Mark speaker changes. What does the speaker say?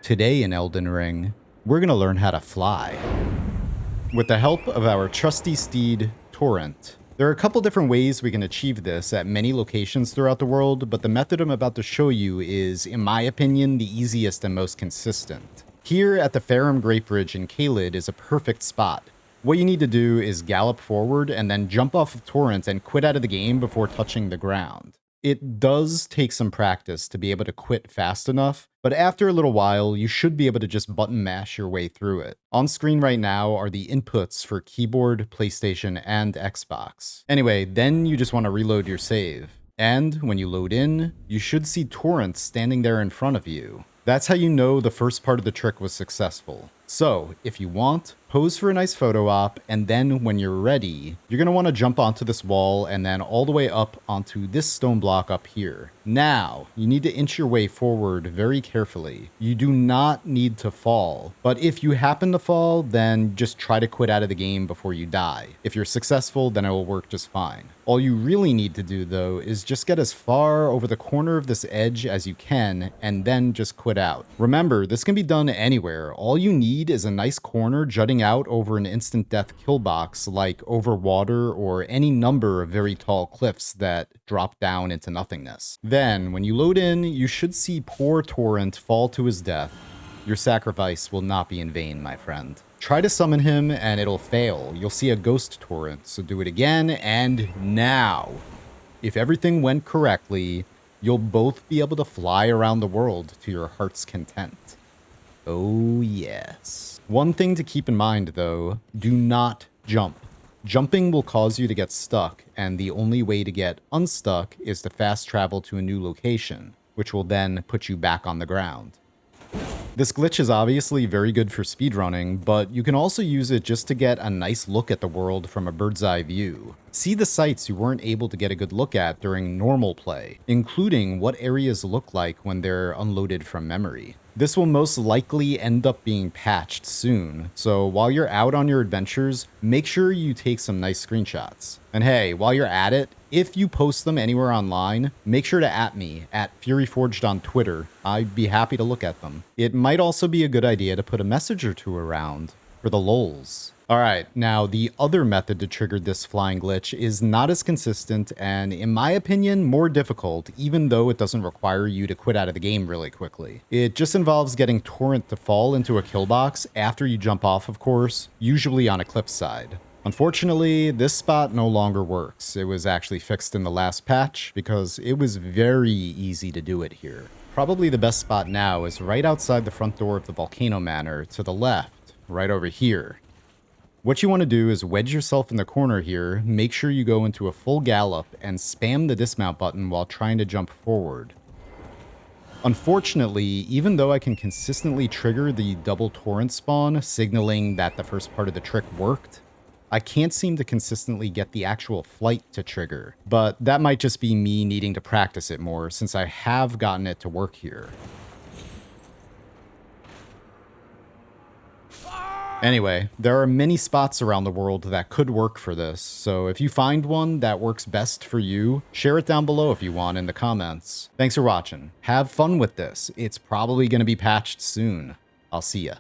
Speaker 1: Today in Elden Ring, we're gonna learn how to fly. With the help of our trusty steed, Torrent. There are a couple different ways we can achieve this at many locations throughout the world, but the method I'm about to show you is, in my opinion, the easiest and most consistent. Here at the Farum Great Bridge in Caelid is a perfect spot. What you need to do is gallop forward and then jump off of Torrent and quit out of the game before touching the ground. It does take some practice to be able to quit fast enough, but after a little while, you should be able to just button mash your way through it. On screen right now are the inputs for keyboard, PlayStation, and Xbox. Anyway, then you just want to reload your save. And when you load in, you should see Torrent standing there in front of you. That's how you know the first part of the trick was successful. So, if you want, pose for a nice photo op, and then when you're ready, you're going to want to jump onto this wall and then all the way up onto this stone block up here. Now, you need to inch your way forward very carefully. You do not need to fall, but if you happen to fall, then just try to quit out of the game before you die. If you're successful, then it will work just fine. All you really need to do, though, is just get as far over the corner of this edge as you can, and then just quit out. Remember, this can be done anywhere. All you need is a nice corner jutting out over an instant death kill box, like over water or any number of very tall cliffs that drop down into nothingness. Then, when you load in, you should see poor Torrent fall to his death. Your sacrifice will not be in vain, my friend. Try to summon him and it'll fail. You'll see a ghost Torrent, so do it again, and now. If everything went correctly, you'll both be able to fly around the world to your heart's content. Oh yes. One thing to keep in mind though, do not jump. Jumping will cause you to get stuck, and the only way to get unstuck is to fast travel to a new location, which will then put you back on the ground. This glitch is obviously very good for speedrunning, but you can also use it just to get a nice look at the world from a bird's eye view. See the sights you weren't able to get a good look at during normal play, including what areas look like when they're unloaded from memory. This will most likely end up being patched soon, so while you're out on your adventures, make sure you take some nice screenshots. And hey, while you're at it, if you post them anywhere online, make sure to @ me, at FuryForged on Twitter. I'd be happy to look at them. It might also be a good idea to put a message or two around for the lols. Alright, now the other method to trigger this flying glitch is not as consistent and, in my opinion, more difficult, even though it doesn't require you to quit out of the game really quickly. It just involves getting Torrent to fall into a kill box after you jump off, of course, usually on a cliffside. Unfortunately, this spot no longer works. It was actually fixed in the last patch because it was very easy to do it here. Probably the best spot now is right outside the front door of the Volcano Manor to the left, right over here. What you want to do is wedge yourself in the corner here, make sure you go into a full gallop, and spam the dismount button while trying to jump forward. Unfortunately, even though I can consistently trigger the double Torrent spawn, signaling that the first part of the trick worked, I can't seem to consistently get the actual flight to trigger. But that might just be me needing to practice it more, since I have gotten it to work here. Anyway, there are many spots around the world that could work for this, so if you find one that works best for you, share it down below if you want in the comments. Thanks for watching. Have fun with this. It's probably going to be patched soon. I'll see ya.